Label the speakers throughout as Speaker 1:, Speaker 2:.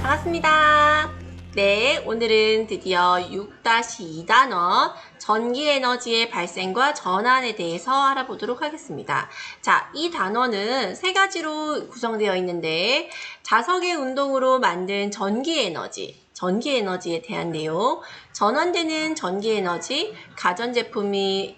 Speaker 1: 반갑습니다. 네, 오늘은 드디어 6-2단원 전기에너지의 발생과 전환에 대해서 알아보도록 하겠습니다. 자, 이 단원은 세 가지로 구성되어 있는데 자석의 운동으로 만든 전기에너지에 대한 내용, 전환되는 전기에너지, 가전제품이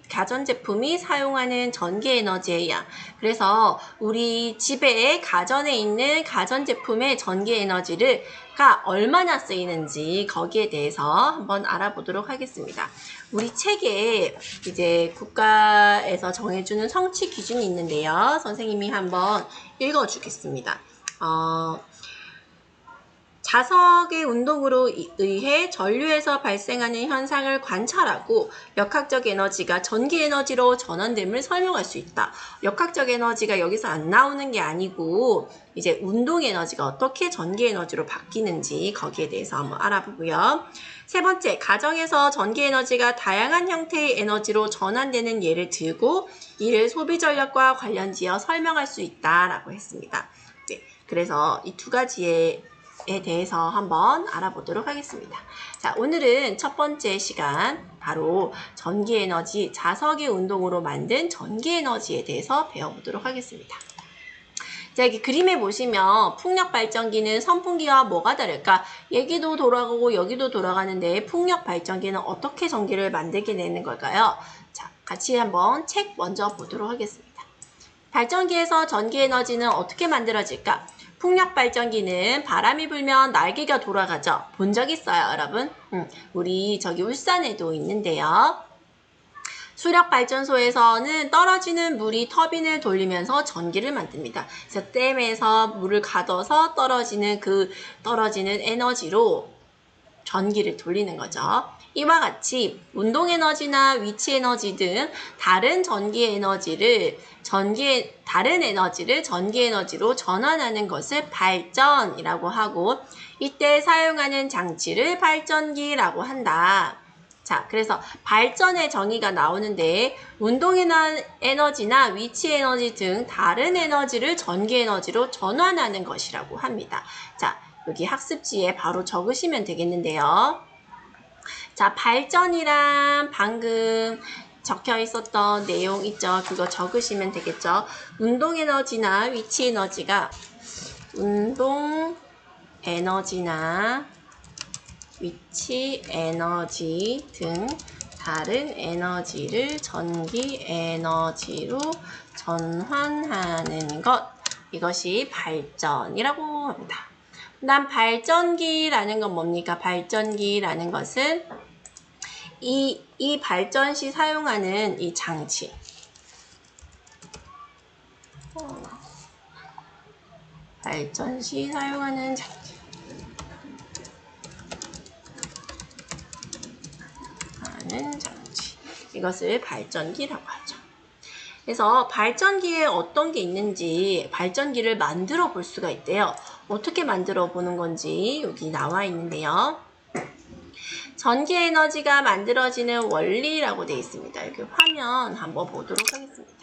Speaker 1: 사용하는 전기에너지의 양. 그래서 우리 집에 가전에 있는 가전제품의 전기에너지가 얼마나 쓰이는지 거기에 대해서 한번 알아보도록 하겠습니다. 우리 책에 이제 국가에서 정해주는 성취 기준이 있는데요. 선생님이 한번 읽어주겠습니다. 자석의 운동으로 의해 전류에서 발생하는 현상을 관찰하고 역학적 에너지가 전기 에너지로 전환됨을 설명할 수 있다. 역학적 에너지가 여기서 안 나오는 게 아니고 이제 운동 에너지가 어떻게 전기 에너지로 바뀌는지 거기에 대해서 한번 알아보고요. 세 번째, 가정에서 전기 에너지가 다양한 형태의 에너지로 전환되는 예를 들고 이를 소비 전략과 관련지어 설명할 수 있다라고 했습니다. 네, 그래서 이 두 가지에 대해서 한번 알아보도록 하겠습니다. 자, 오늘은 첫 번째 시간 바로 전기에너지, 자석의 운동으로 만든 전기에너지에 대해서 배워보도록 하겠습니다. 자, 여기 그림에 보시면 풍력발전기는 선풍기와 뭐가 다를까? 여기도 돌아가고 여기도 돌아가는데 풍력발전기는 어떻게 전기를 만들게 되는 걸까요? 자, 같이 한번 책 먼저 보도록 하겠습니다. 발전기에서 전기에너지는 어떻게 만들어질까? 풍력발전기는 바람이 불면 날개가 돌아가죠. 본 적 있어요, 여러분? 우리 저기 울산에도 있는데요. 수력발전소에서는 떨어지는 물이 터빈을 돌리면서 전기를 만듭니다. 그래서 댐에서 물을 가둬서 떨어지는 에너지로 전기를 돌리는 거죠. 이와 같이 운동에너지나 위치에너지 등 다른 에너지를 전기에너지로 전환하는 것을 발전이라고 하고 이때 사용하는 장치를 발전기라고 한다. 자, 그래서 발전의 정의가 나오는데 운동에너지나 위치에너지 등 다른 에너지를 전기에너지로 전환하는 것이라고 합니다. 자, 여기 학습지에 바로 적으시면 되겠는데요. 자, 발전이란 방금 적혀 있었던 내용 있죠? 그거 적으시면 되겠죠? 운동에너지나 위치에너지가 운동에너지나 위치에너지 등 다른 에너지를 전기에너지로 전환하는 것, 이것이 발전이라고 합니다. 난 발전기라는 건 뭡니까? 발전기라는 것은 이 발전 시 사용하는 이 장치. 발전 시 사용하는 장치. 이것을 발전기라고 하죠. 그래서 발전기에 어떤 게 있는지 발전기를 만들어 볼 수가 있대요. 어떻게 만들어 보는 건지 여기 나와 있는데요. 전기에너지가 만들어지는 원리라고 되어 있습니다. 여기 화면 한번 보도록 하겠습니다.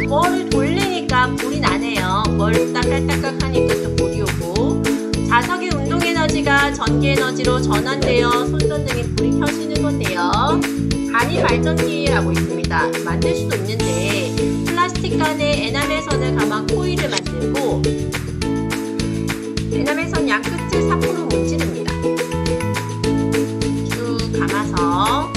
Speaker 1: 뭐를 돌리니까 불이 나네요. 뭘 따깍따깍 하니까 또 불이 오고, 자석의 운동에너지가 전기에너지로 전환되어 손전등에 불이 켜지는 건데요. 간이 발전기라고 있습니다. 만들 수도 있는데 플라스틱 간에 에나멜선을 감아 코일을 만들고 에나멜선 양끝을 사포로 문지릅니다. 쭉 감아서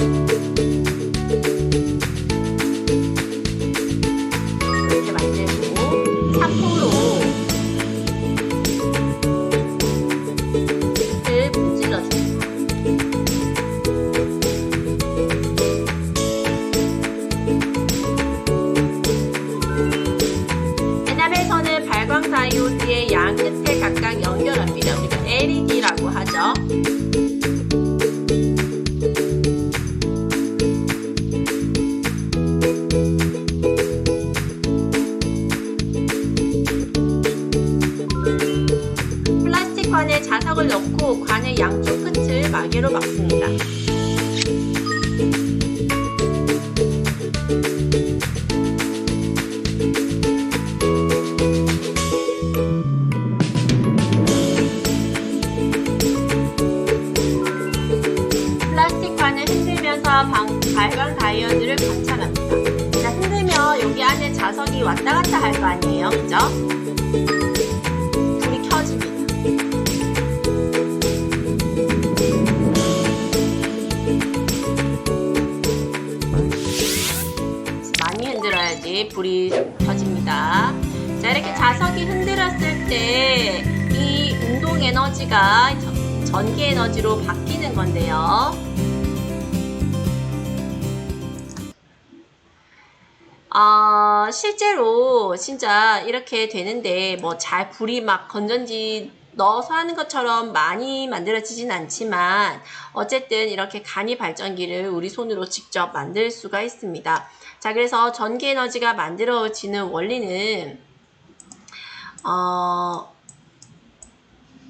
Speaker 1: 다이오드의 양 끝에 각각 연결합니다. 우리가 LED라고 하죠. 척을 넣고 관의 양쪽 끝을 마개로 막습니다. 플라스틱 관을 흔들면서 발광 다이오드를 관찰합니다. 자, 흔들면 여기 안에 자석이 왔다 갔다 할 거 아니에요, 그죠? 불이 켜집니다. 많이 흔들어야지 불이 켜집니다. 자, 이렇게 자석이 흔들었을 때 이 운동 에너지가 전기 에너지로 바뀌는 건데요. 실제로 진짜 이렇게 되는데 뭐 잘 불이 막 건전지 넣어서 하는 것처럼 많이 만들어지진 않지만 어쨌든 이렇게 간이 발전기를 우리 손으로 직접 만들 수가 있습니다. 자, 그래서 전기 에너지가 만들어지는 원리는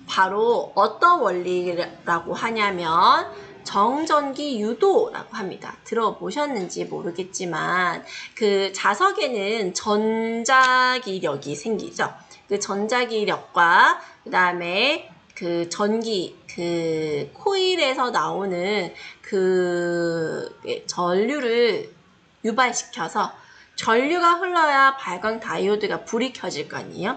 Speaker 1: 바로 어떤 원리라고 하냐면 정전기 유도라고 합니다. 들어보셨는지 모르겠지만 그 자석에는 전자기력이 생기죠. 그 전자기력과 그 다음에 그 전기, 그 코일에서 나오는 그 전류를 유발시켜서 전류가 흘러야 발광 다이오드가 불이 켜질 거 아니에요?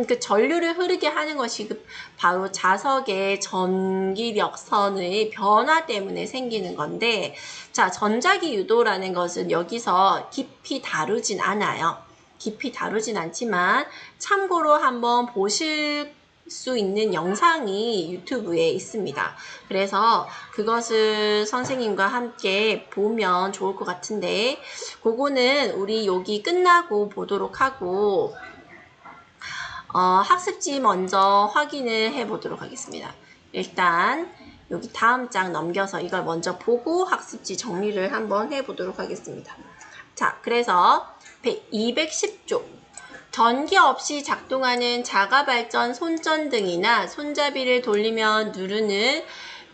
Speaker 1: 그 전류를 흐르게 하는 것이 바로 자석의 전기력선의 변화 때문에 생기는 건데, 자, 전자기 유도라는 것은 여기서 깊이 다루진 않아요. 깊이 다루진 않지만 참고로 한번 보실 수 있는 영상이 유튜브에 있습니다. 그래서 그것을 선생님과 함께 보면 좋을 것 같은데 그거는 우리 여기 끝나고 보도록 하고 학습지 먼저 확인을 해 보도록 하겠습니다. 일단 여기 다음 장 넘겨서 이걸 먼저 보고 학습지 정리를 한번 해 보도록 하겠습니다. 자, 그래서 210조 전기 없이 작동하는 자가발전 손전등이나 손잡이를 돌리면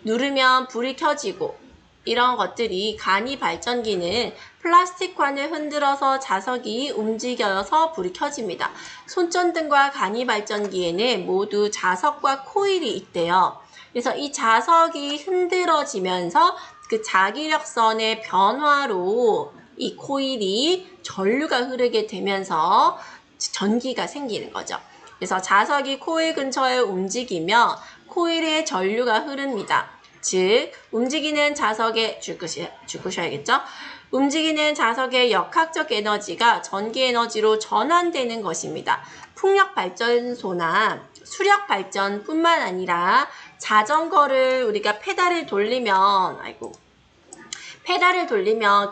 Speaker 1: 누르면 불이 켜지고 이런 것들이 간이 발전기는 플라스틱 관을 흔들어서 자석이 움직여서 불이 켜집니다. 손전등과 간이 발전기에는 모두 자석과 코일이 있대요. 그래서 이 자석이 흔들어지면서 그 자기력선의 변화로 이 코일이 전류가 흐르게 되면서 전기가 생기는 거죠. 그래서 자석이 코일 근처에 움직이며 코일에 전류가 흐릅니다. 즉 움직이는 자석의 죽으셔야겠죠? 움직이는 자석의 역학적 에너지가 전기 에너지로 전환되는 것입니다. 풍력 발전소나 수력 발전뿐만 아니라 자전거를 우리가 페달을 돌리면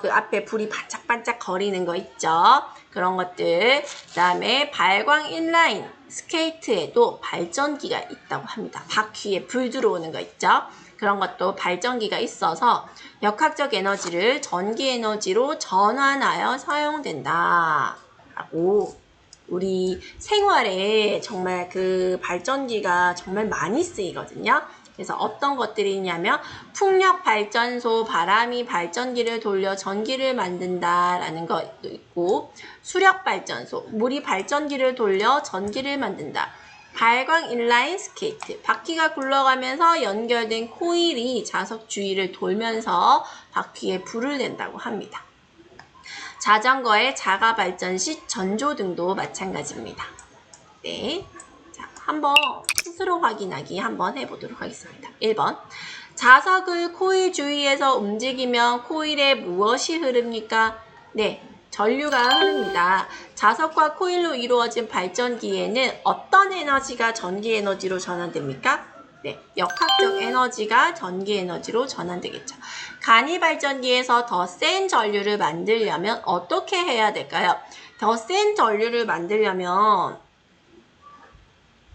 Speaker 1: 그 앞에 불이 반짝반짝 거리는 거 있죠. 그런 것들. 그 다음에 발광 인라인 스케이트에도 발전기가 있다고 합니다. 바퀴에 불 들어오는 거 있죠. 그런 것도 발전기가 있어서 역학적 에너지를 전기 에너지로 전환하여 사용된다. 라고 우리 생활에 정말 그 발전기가 정말 많이 쓰이거든요. 그래서 어떤 것들이 있냐면 풍력 발전소 바람이 발전기를 돌려 전기를 만든다라는 것도 있고 수력 발전소 물이 발전기를 돌려 전기를 만든다. 발광 인라인 스케이트 바퀴가 굴러가면서 연결된 코일이 자석 주위를 돌면서 바퀴에 불을 낸다고 합니다. 자전거의 자가 발전 시 전조등도 마찬가지입니다. 네. 한번 스스로 확인하기 한번 해보도록 하겠습니다. 1번 자석을 코일 주위에서 움직이면 코일에 무엇이 흐릅니까? 네, 전류가 흐릅니다. 자석과 코일로 이루어진 발전기에는 어떤 에너지가 전기 에너지로 전환됩니까? 네, 역학적 에너지가 전기 에너지로 전환되겠죠. 간이 발전기에서 더 센 전류를 만들려면 어떻게 해야 될까요? 더 센 전류를 만들려면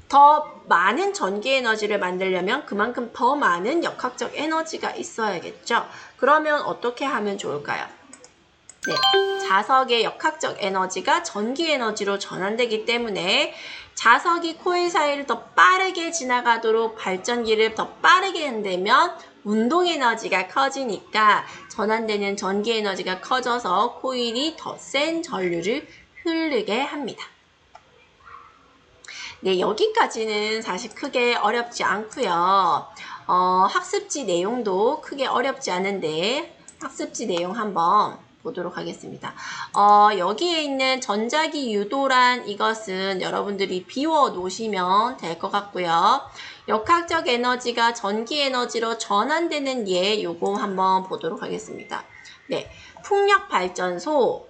Speaker 1: 더 많은 전기 에너지를 만들려면 그만큼 더 많은 역학적 에너지가 있어야겠죠. 그러면 어떻게 하면 좋을까요? 네, 자석의 역학적 에너지가 전기 에너지로 전환되기 때문에 자석이 코일 사이를 더 빠르게 지나가도록 발전기를 더 빠르게 흔들면 운동 에너지가 커지니까 전환되는 전기 에너지가 커져서 코일이 더 센 전류를 흐르게 합니다. 네, 여기까지는 사실 크게 어렵지 않고요. 학습지 내용도 크게 어렵지 않은데 학습지 내용 한번 보도록 하겠습니다. 여기에 있는 전자기 유도란 이것은 여러분들이 비워 놓으시면 될 것 같고요. 역학적 에너지가 전기 에너지로 전환되는 예, 요거 한번 보도록 하겠습니다. 네, 풍력발전소,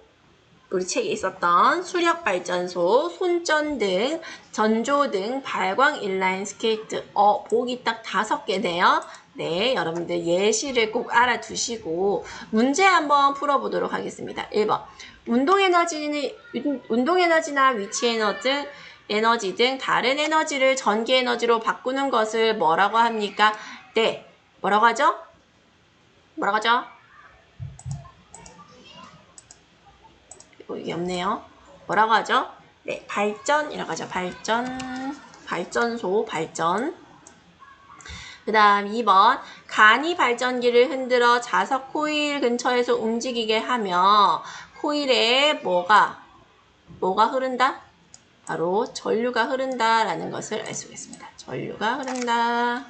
Speaker 1: 우리 책에 있었던 수력발전소, 손전등, 전조등, 발광 인라인 스케이트. 보기 딱 5개네요. 네, 여러분들 예시를 꼭 알아두시고 문제 한번 풀어보도록 하겠습니다. 1번. 운동에너지나 위치에너지 등 다른 에너지를 전기 에너지로 바꾸는 것을 뭐라고 합니까? 네, 뭐라고 하죠? 뭐라고 하죠? 이게 없네요. 뭐라고 하죠? 네, 발전이라고 하죠. 발전소, 발전. 그 다음 2번, 간이 발전기를 흔들어 자석 코일 근처에서 움직이게 하며 코일에 뭐가 흐른다? 바로 전류가 흐른다라는 것을 알 수 있습니다. 전류가 흐른다.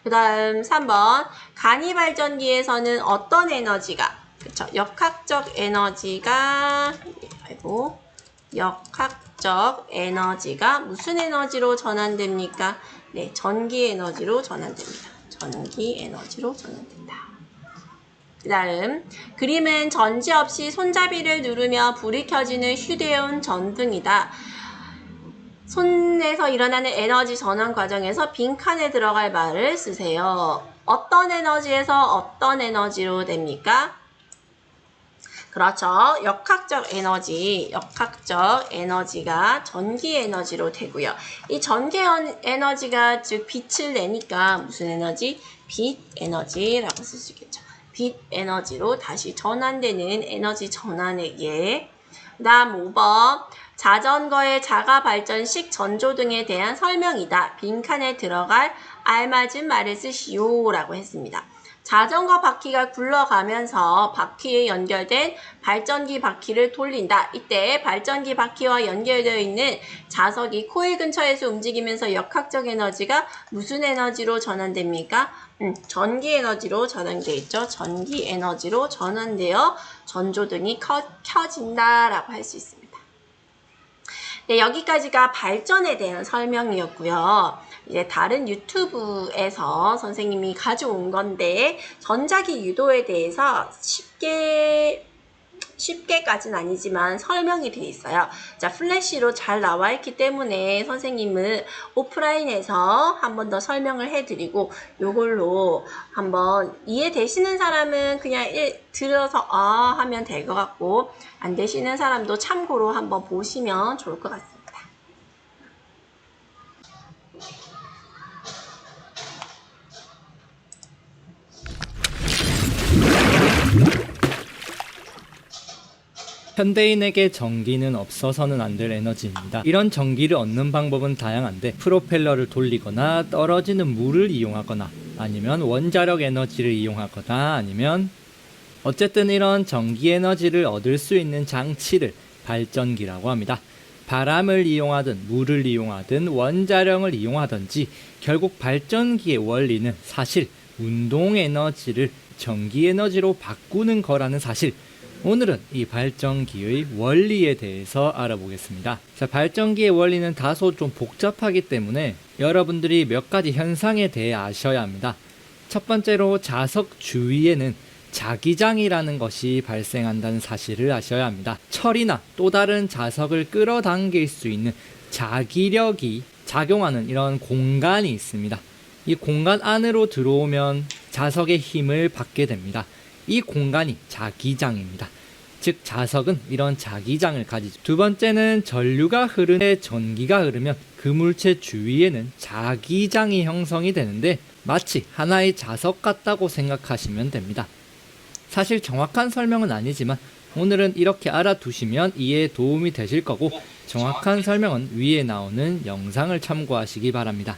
Speaker 1: 그 다음 3번, 간이 발전기에서는 어떤 에너지가, 그쵸, 역학적 에너지가 무슨 에너지로 전환됩니까? 네, 전기 에너지로 전환됩니다. 전기 에너지로 전환된다. 그 다음, 그림은 전지 없이 손잡이를 누르며 불이 켜지는 휴대용 전등이다. 손에서 일어나는 에너지 전환 과정에서 빈칸에 들어갈 말을 쓰세요. 어떤 에너지에서 어떤 에너지로 됩니까? 그렇죠. 역학적 에너지가 전기 에너지로 되고요. 이 전기 에너지가 즉 빛을 내니까 무슨 에너지? 빛 에너지라고 쓸 수 있겠죠. 빛 에너지로 다시 전환되는 에너지 전환의 예. 그 다음 5번. 자전거의 자가 발전식 전조등에 대한 설명이다. 빈칸에 들어갈 알맞은 말을 쓰시오 라고 했습니다. 자전거 바퀴가 굴러가면서 바퀴에 연결된 발전기 바퀴를 돌린다. 이때 발전기 바퀴와 연결되어 있는 자석이 코일 근처에서 움직이면서 역학적 에너지가 무슨 에너지로 전환됩니까? 전기 에너지로 전환되어 있죠. 전기 에너지로 전환되어 전조등이 켜진다라고 할 수 있습니다. 네, 여기까지가 발전에 대한 설명이었고요. 이제 다른 유튜브에서 선생님이 가져온 건데 전자기 유도에 대해서 쉽게까지는 아니지만 설명이 되어 있어요. 자, 플래시로 잘 나와 있기 때문에 선생님은 오프라인에서 한 번 더 설명을 해드리고 요걸로 한번 이해되시는 사람은 그냥 들어서 하면 될 것 같고 안 되시는 사람도 참고로 한번 보시면 좋을 것 같습니다.
Speaker 2: 현대인에게 전기는 없어서는 안 될 에너지입니다. 이런 전기를 얻는 방법은 다양한데 프로펠러를 돌리거나 떨어지는 물을 이용하거나 아니면 원자력 에너지를 이용하거나 아니면 어쨌든 이런 전기 에너지를 얻을 수 있는 장치를 발전기라고 합니다. 바람을 이용하든 물을 이용하든 원자력을 이용하든지 결국 발전기의 원리는 사실 운동 에너지를 전기 에너지로 바꾸는 거라는 사실, 오늘은 이 발전기의 원리에 대해서 알아보겠습니다. 자, 발전기의 원리는 다소 좀 복잡하기 때문에 여러분들이 몇 가지 현상에 대해 아셔야 합니다. 첫 번째로 자석 주위에는 자기장이라는 것이 발생한다는 사실을 아셔야 합니다. 철이나 또 다른 자석을 끌어당길 수 있는 자기력이 작용하는 이런 공간이 있습니다. 이 공간 안으로 들어오면 자석의 힘을 받게 됩니다. 이 공간이 자기장입니다. 즉 자석은 이런 자기장을 가지죠. 두 번째는 전류가 흐르는 전기가 흐르면 그 물체 주위에는 자기장이 형성이 되는데 마치 하나의 자석 같다고 생각하시면 됩니다. 사실 정확한 설명은 아니지만 오늘은 이렇게 알아두시면 이해에 도움이 되실 거고, 정확한 설명은 위에 나오는 영상을 참고하시기 바랍니다.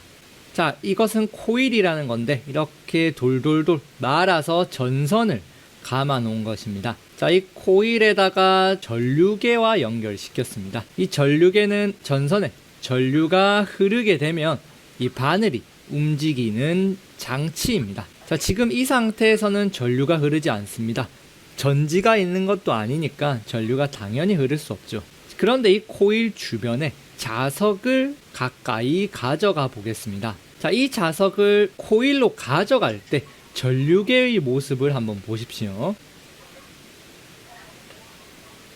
Speaker 2: 자, 이것은 코일이라는 건데 이렇게 돌돌돌 말아서 전선을 감아 놓은 것입니다. 자, 이 코일에다가 전류계와 연결시켰습니다. 이 전류계는 전선에 전류가 흐르게 되면 이 바늘이 움직이는 장치입니다. 자, 지금 이 상태에서는 전류가 흐르지 않습니다. 전지가 있는 것도 아니니까 전류가 당연히 흐를 수 없죠. 그런데 이 코일 주변에 자석을 가까이 가져가 보겠습니다. 자, 이 자석을 코일로 가져갈 때 전류계의 모습을 한번 보십시오.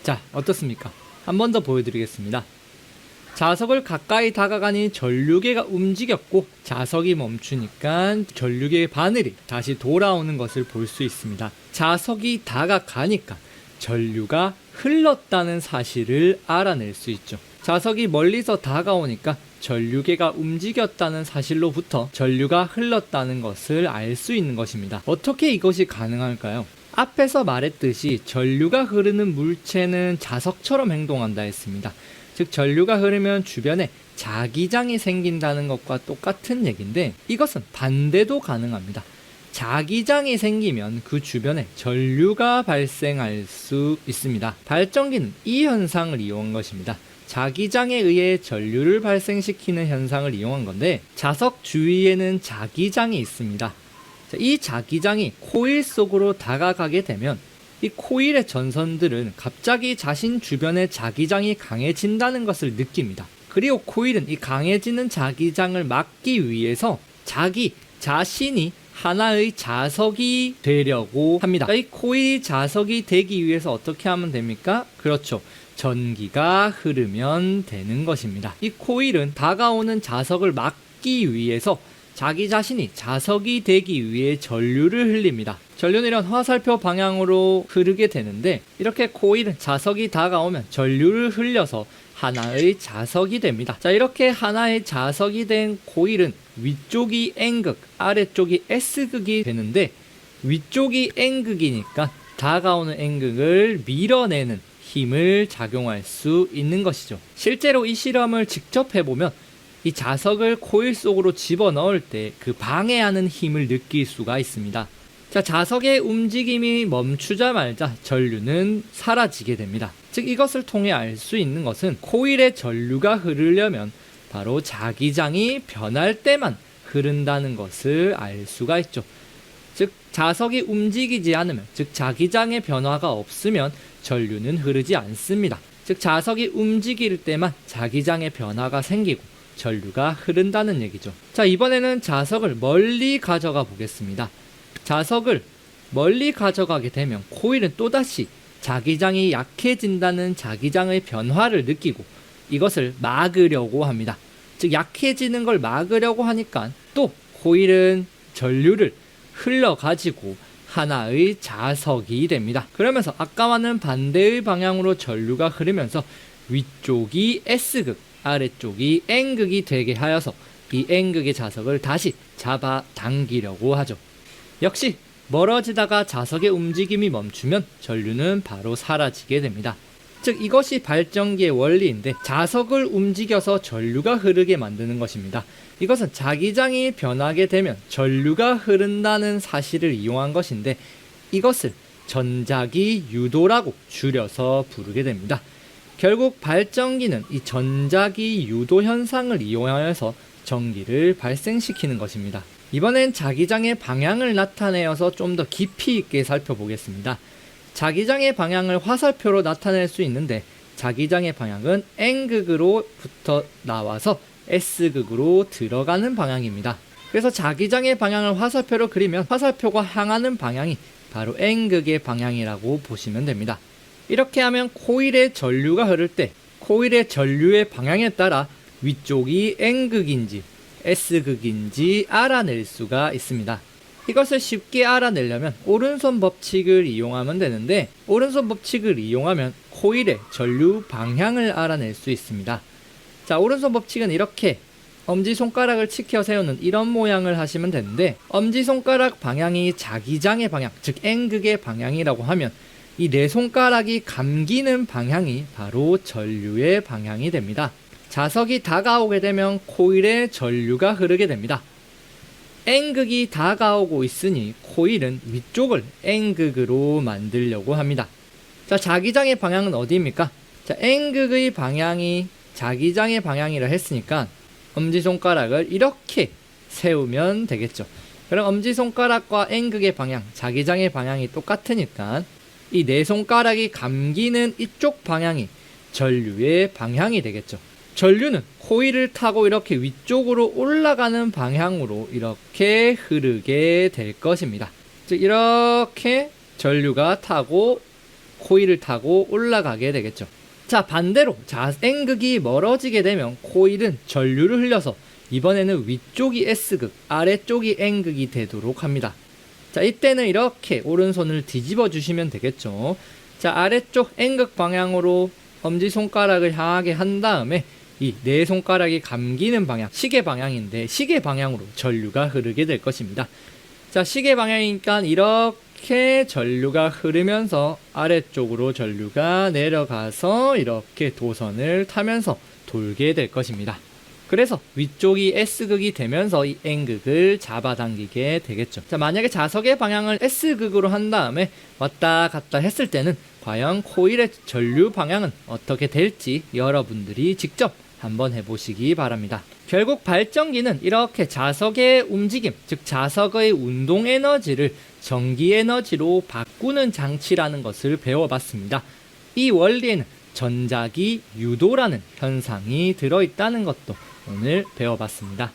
Speaker 2: 자, 어떻습니까? 한 번 더 보여드리겠습니다. 자석을 가까이 다가가니 전류계가 움직였고 자석이 멈추니까 전류계의 바늘이 다시 돌아오는 것을 볼 수 있습니다. 자석이 다가가니까 전류가 흘렀다는 사실을 알아낼 수 있죠. 자석이 멀리서 다가오니까 전류계가 움직였다는 사실로부터 전류가 흘렀다는 것을 알 수 있는 것입니다. 어떻게 이것이 가능할까요? 앞에서 말했듯이 전류가 흐르는 물체는 자석처럼 행동한다 했습니다. 즉 전류가 흐르면 주변에 자기장이 생긴다는 것과 똑같은 얘기인데, 이것은 반대도 가능합니다. 자기장이 생기면 그 주변에 전류가 발생할 수 있습니다. 발전기는 이 현상을 이용한 것입니다. 자기장에 의해 전류를 발생시키는 현상을 이용한 건데, 자석 주위에는 자기장이 있습니다. 이 자기장이 코일 속으로 다가가게 되면 이 코일의 전선들은 갑자기 자신 주변의 자기장이 강해진다는 것을 느낍니다. 그리고 코일은 이 강해지는 자기장을 막기 위해서 자기 자신이 하나의 자석이 되려고 합니다. 이 코일이 자석이 되기 위해서 어떻게 하면 됩니까? 그렇죠. 전기가 흐르면 되는 것입니다. 이 코일은 다가오는 자석을 막기 위해서 자기 자신이 자석이 되기 위해 전류를 흘립니다. 전류는 이런 화살표 방향으로 흐르게 되는데, 이렇게 코일은 자석이 다가오면 전류를 흘려서 하나의 자석이 됩니다. 자, 이렇게 하나의 자석이 된 코일은 위쪽이 N극, 아래쪽이 S극이 되는데, 위쪽이 N극이니까 다가오는 N극을 밀어내는 힘을 작용할 수 있는 것이죠. 실제로 이 실험을 직접 해보면 이 자석을 코일 속으로 집어넣을 때 그 방해하는 힘을 느낄 수가 있습니다. 자, 자석의 움직임이 멈추자마자 전류는 사라지게 됩니다. 즉, 이것을 통해 알 수 있는 것은 코일에 전류가 흐르려면 바로 자기장이 변할 때만 흐른다는 것을 알 수가 있죠. 즉, 자석이 움직이지 않으면, 즉 자기장의 변화가 없으면 전류는 흐르지 않습니다. 즉, 자석이 움직일 때만 자기장의 변화가 생기고 전류가 흐른다는 얘기죠. 자, 이번에는 자석을 멀리 가져가 보겠습니다. 자석을 멀리 가져가게 되면 코일은 또다시 자기장이 약해진다는 자기장의 변화를 느끼고 이것을 막으려고 합니다. 즉, 약해지는 걸 막으려고 하니까 또 코일은 전류를 흘러가지고 하나의 자석이 됩니다. 그러면서 아까와는 반대의 방향으로 전류가 흐르면서 위쪽이 S극, 아래쪽이 N극이 되게 하여서 이 N극의 자석을 다시 잡아 당기려고 하죠. 역시 멀어지다가 자석의 움직임이 멈추면 전류는 바로 사라지게 됩니다. 즉, 이것이 발전기의 원리인데, 자석을 움직여서 전류가 흐르게 만드는 것입니다. 이것은 자기장이 변하게 되면 전류가 흐른다는 사실을 이용한 것인데, 이것을 전자기 유도라고 줄여서 부르게 됩니다. 결국 발전기는 이 전자기 유도 현상을 이용하여서 전기를 발생시키는 것입니다. 이번엔 자기장의 방향을 나타내어서 좀 더 깊이 있게 살펴보겠습니다. 자기장의 방향을 화살표로 나타낼 수 있는데, 자기장의 방향은 N극으로부터 나와서 S극으로 들어가는 방향입니다. 그래서 자기장의 방향을 화살표로 그리면 화살표가 향하는 방향이 바로 N극의 방향이라고 보시면 됩니다. 이렇게 하면 코일에 전류가 흐를 때 코일의 전류의 방향에 따라 위쪽이 N극인지 S극인지 알아낼 수가 있습니다. 이것을 쉽게 알아내려면 오른손 법칙을 이용하면 되는데, 오른손 법칙을 이용하면 코일의 전류 방향을 알아낼 수 있습니다. 자, 오른손 법칙은 이렇게 엄지손가락을 치켜 세우는 이런 모양을 하시면 되는데, 엄지손가락 방향이 자기장의 방향, 즉 N극의 방향이라고 하면 이 네 손가락이 감기는 방향이 바로 전류의 방향이 됩니다. 자석이 다가오게 되면 코일에 전류가 흐르게 됩니다. N극이 다가오고 있으니 코일은 위쪽을 N극으로 만들려고 합니다. 자, 자기장의 방향은 어디입니까? 자, N극의 방향이 자기장의 방향이라 했으니까 엄지손가락을 이렇게 세우면 되겠죠. 그럼 엄지손가락과 N극의 방향, 자기장의 방향이 똑같으니까 이 네 손가락이 감기는 이쪽 방향이 전류의 방향이 되겠죠. 전류는 코일을 타고 이렇게 위쪽으로 올라가는 방향으로 이렇게 흐르게 될 것입니다. 즉 이렇게 전류가 타고 코일을 타고 올라가게 되겠죠. 자, 반대로 N극이 멀어지게 되면 코일은 전류를 흘려서 이번에는 위쪽이 S극, 아래쪽이 N극이 되도록 합니다. 자, 이때는 이렇게 오른손을 뒤집어 주시면 되겠죠. 자, 아래쪽 N극 방향으로 엄지손가락을 향하게 한 다음에 이 네 손가락이 감기는 방향, 시계 방향인데 시계 방향으로 전류가 흐르게 될 것입니다. 자, 시계 방향이니까 이렇게 전류가 흐르면서 아래쪽으로 전류가 내려가서 이렇게 도선을 타면서 돌게 될 것입니다. 그래서 위쪽이 S극이 되면서 이 N극을 잡아당기게 되겠죠. 자, 만약에 자석의 방향을 S극으로 한 다음에 왔다 갔다 했을 때는 과연 코일의 전류 방향은 어떻게 될지 여러분들이 직접 한번 해보시기 바랍니다. 결국 발전기는 이렇게 자석의 움직임, 즉 자석의 운동 에너지를 전기 에너지로 바꾸는 장치라는 것을 배워봤습니다. 이 원리에는 전자기 유도라는 현상이 들어있다는 것도 오늘 배워봤습니다.